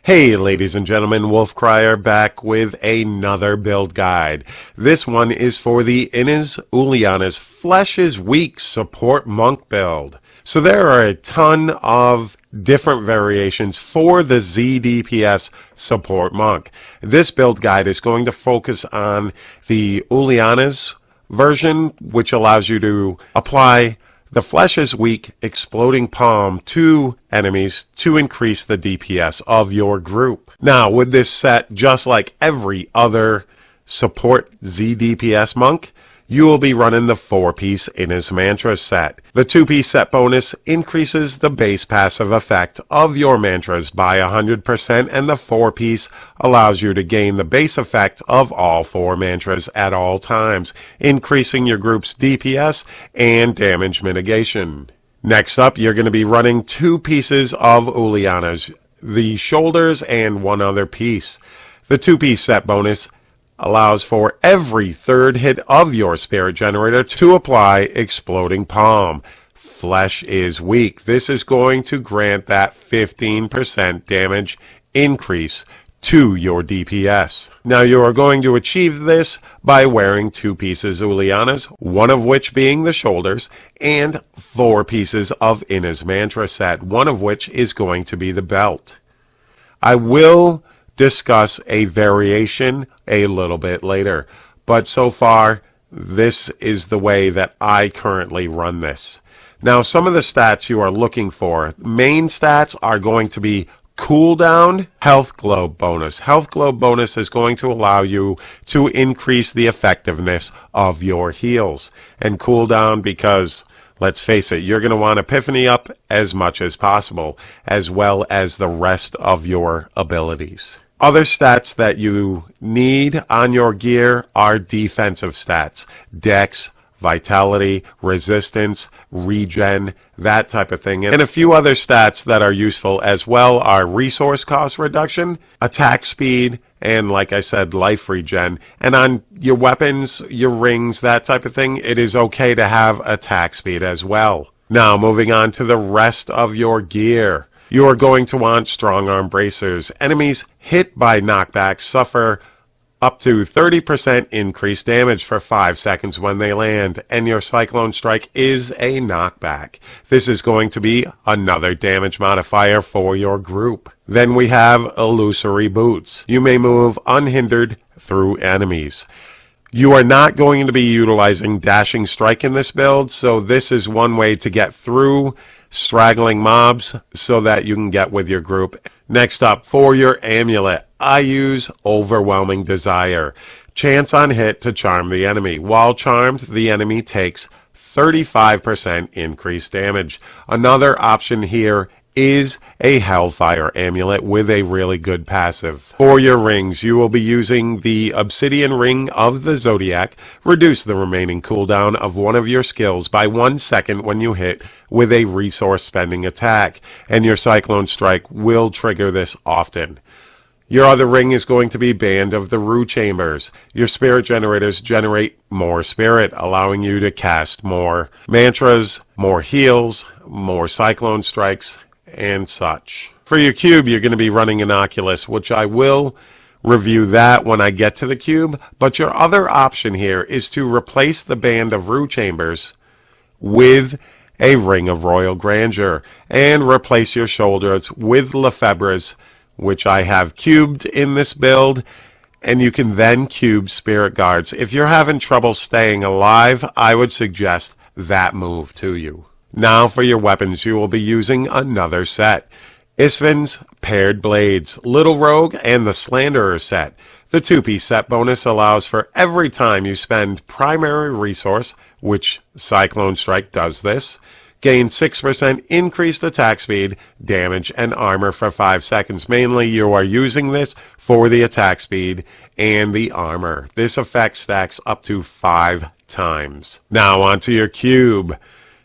Hey ladies and gentlemen, Wolfcryer back with another build guide. This one is for the Uliana's Flesh is Weak support monk build. So there are a ton of different variations for the Zdps support monk. This build guide is going to focus on the Uliana's version, which allows you to apply the Flesh is Weak Exploding Palm to enemies to increase the DPS of your group. Now, with this set, just like every other support ZDPS monk, you will be running the 4-piece Inna's Mantra set. The 2-piece set bonus increases the base passive effect of your mantras by 100%, and the 4-piece allows you to gain the base effect of all 4 mantras at all times, increasing your group's DPS and damage mitigation. Next up, you're going to be running 2 pieces of Uliana's, the shoulders and 1 other piece. The 2-piece set bonus allows for every 3rd hit of your spirit generator to apply Exploding Palm. Flesh is Weak. This is going to grant that 15% damage increase to your DPS. Now you are going to achieve this by wearing 2 pieces Uliana's, 1 of which being the shoulders, and 4 pieces of Inna's Mantra set, 1 of which is going to be the belt. I will discuss a variation a little bit later, but so far this is the way that I currently run this. Now, some of the stats you are looking for, main stats are going to be cooldown, health globe bonus. Health globe bonus is going to allow you to increase the effectiveness of your heals, and cooldown because, let's face it, you're going to want Epiphany up as much as possible, as well as the rest of your abilities. Other stats that you need on your gear are defensive stats. Dex, vitality, resistance, regen, that type of thing. And a few other stats that are useful as well are resource cost reduction, attack speed, and like I said, life regen. And on your weapons, your rings, that type of thing, it is okay to have attack speed as well. Now, moving on to the rest of your gear. You are going to want strong arm bracers. Enemies hit by knockback suffer up to 30% increased damage for 5 seconds when they land, and your Cyclone Strike is a knockback. This is going to be another damage modifier for your group. Then we have Illusory Boots. You may move unhindered through enemies. You are not going to be utilizing Dashing Strike in this build, so this is one way to get through straggling mobs so that you can get with your group. Next up, for your amulet, I use Overwhelming Desire. Chance on hit to charm the enemy. While charmed, the enemy takes 35% increased damage. Another option here is a Hellfire amulet with a really good passive. For your rings, you will be using the Obsidian Ring of the Zodiac. Reduce the remaining cooldown of one of your skills by 1 second when you hit with a resource spending attack, and your Cyclone Strike will trigger this often. Your other ring is going to be Band of the Rue Chambers. Your spirit generators generate more spirit, allowing you to cast more mantras, more heals, more Cyclone Strikes, and such. For your cube, you're going to be running an Oculus, which I will review that when I get to the cube, but your other option here is to replace the Band of Rue Chambers with a Ring of Royal Grandeur, and replace your shoulders with Lefebvre's, which I have cubed in this build, and you can then cube Spirit Guards. If you're having trouble staying alive, I would suggest that move to you. Now for your weapons, you will be using another set. Isvin's Paired Blades, Little Rogue, and the Slanderer set. The 2-piece set bonus allows for every time you spend primary resource, which Cyclone Strike does this, gain 6% increased attack speed, damage, and armor for 5 seconds. Mainly you are using this for the attack speed and the armor. This effect stacks up to 5 times. Now onto your cube.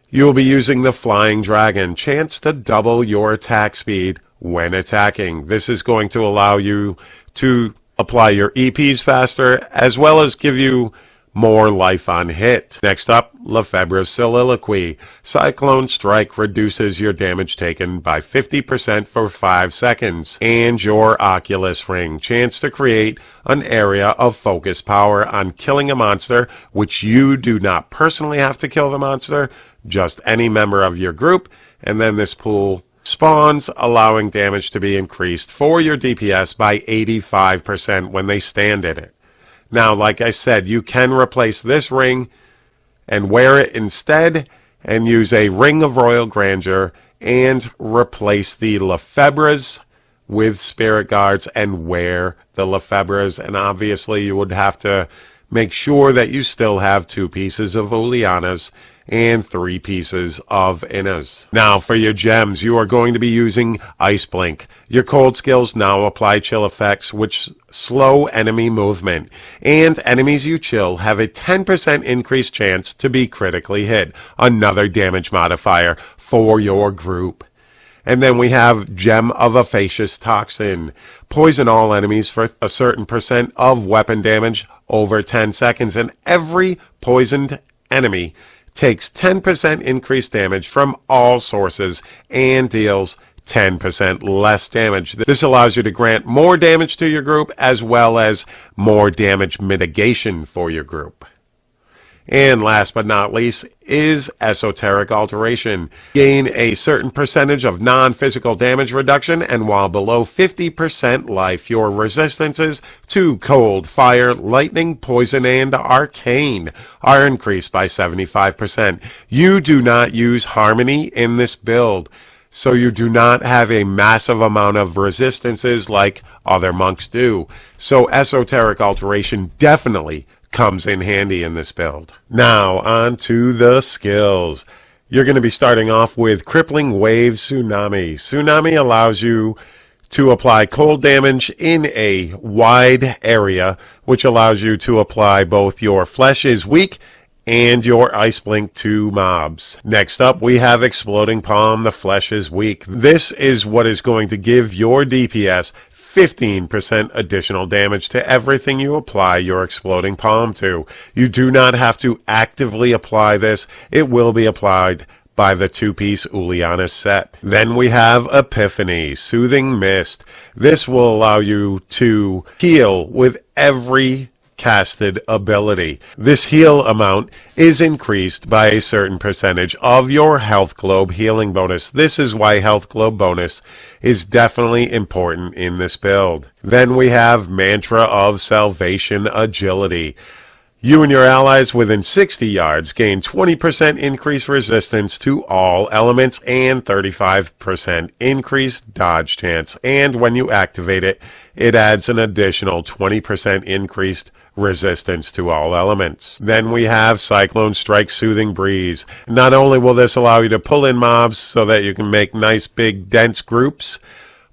You will be using the Flying Dragon, chance to double your attack speed when attacking. This is going to allow you to apply your EPs faster, as well as give you more life on hit. Next up, Lefebvre's Soliloquy. Cyclone Strike reduces your damage taken by 50% for 5 seconds. And your Oculus Ring. Chance to create an area of focus power on killing a monster, which you do not personally have to kill the monster, just any member of your group. And then this pool spawns, allowing damage to be increased for your DPS by 85% when they stand in it. Now, like I said, you can replace this ring and wear it instead and use a Ring of Royal Grandeur and replace the Lefebvres with Spirit Guards and wear the Lefebvres. And obviously you would have to make sure that you still have 2 pieces of Ulianas and 3 pieces of Innas. Now for your gems, you are going to be using Ice Blink. Your cold skills now apply chill effects which slow enemy movement, and enemies you chill have a 10% increased chance to be critically hit, another damage modifier for your group. And then we have Gem of Effacious Toxin. Poison all enemies for a certain percent of weapon damage over 10 seconds, and every poisoned enemy takes 10% increased damage from all sources and deals 10% less damage. This allows you to grant more damage to your group as well as more damage mitigation for your group. And last but not least is Esoteric Alteration. Gain a certain percentage of non-physical damage reduction, and while below 50% life, your resistances to cold, fire, lightning, poison, and arcane are increased by 75%. You do not use Harmony in this build, so you do not have a massive amount of resistances like other monks do. So Esoteric Alteration definitely comes in handy in this build. Now on to the skills. You're going to be starting off with Crippling Wave Tsunami. Tsunami allows you to apply cold damage in a wide area, which allows you to apply both your Flesh is Weak and your Ice Blink to mobs. Next up, we have Exploding Palm, the Flesh is Weak. This is what is going to give your DPS 15% additional damage to everything you apply your Exploding Palm to. You do not have to actively apply this. It will be applied by the 2-piece Uliana set. Then we have Epiphany, Soothing Mist. This will allow you to heal with every casted ability. This heal amount is increased by a certain percentage of your Health Globe healing bonus. This is why Health Globe bonus is definitely important in this build. Then we have Mantra of Salvation Agility. You and your allies within 60 yards gain 20% increased resistance to all elements and 35% increased dodge chance. And when you activate it, it adds an additional 20% increased resistance to all elements. Then we have Cyclone Strike Soothing Breeze. Not only will this allow you to pull in mobs so that you can make nice big dense groups,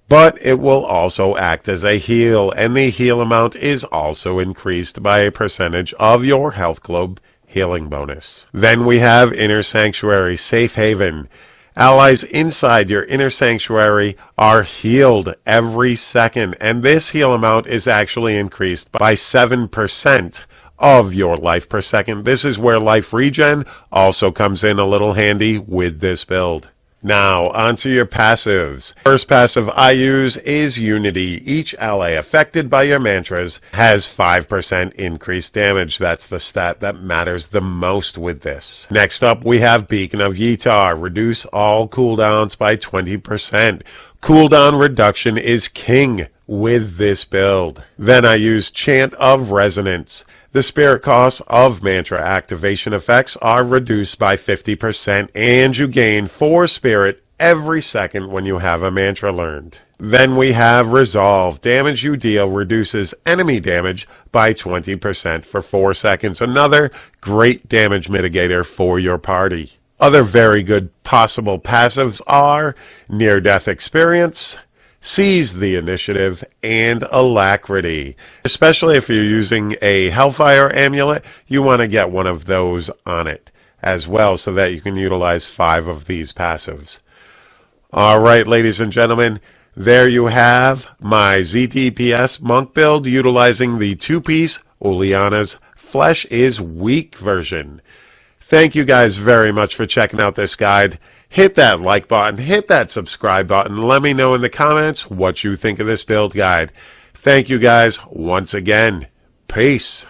but it will also act as a heal, and the heal amount is also increased by a percentage of your Health Globe healing bonus. Then we have Inner Sanctuary Safe Haven. Allies inside your Inner Sanctuary are healed every second, and this heal amount is actually increased by 7% of your life per second. This is where life regen also comes in a little handy with this build. Now, onto your passives. First passive I use is Unity. Each ally affected by your mantras has 5% increased damage. That's the stat that matters the most with this. Next up, we have Beacon of Ytar. Reduce all cooldowns by 20%. Cooldown reduction is king with this build. Then I use Chant of Resonance. The spirit costs of mantra activation effects are reduced by 50%, and you gain 4 spirit every second when you have a mantra learned. Then we have Resolve. Damage you deal reduces enemy damage by 20% for 4 seconds. Another great damage mitigator for your party. Other very good possible passives are Near-Death Experience, Seize the Initiative, and Alacrity. Especially if you're using a Hellfire Amulet, you want to get one of those on it as well so that you can utilize 5 of these passives. Alright, ladies and gentlemen, there you have my ZDPS monk build utilizing the 2-piece Uliana's Flesh is Weak version. Thank you guys very much for checking out this guide. Hit that like button, hit that subscribe button. Let me know in the comments what you think of this build guide. Thank you guys once again. Peace.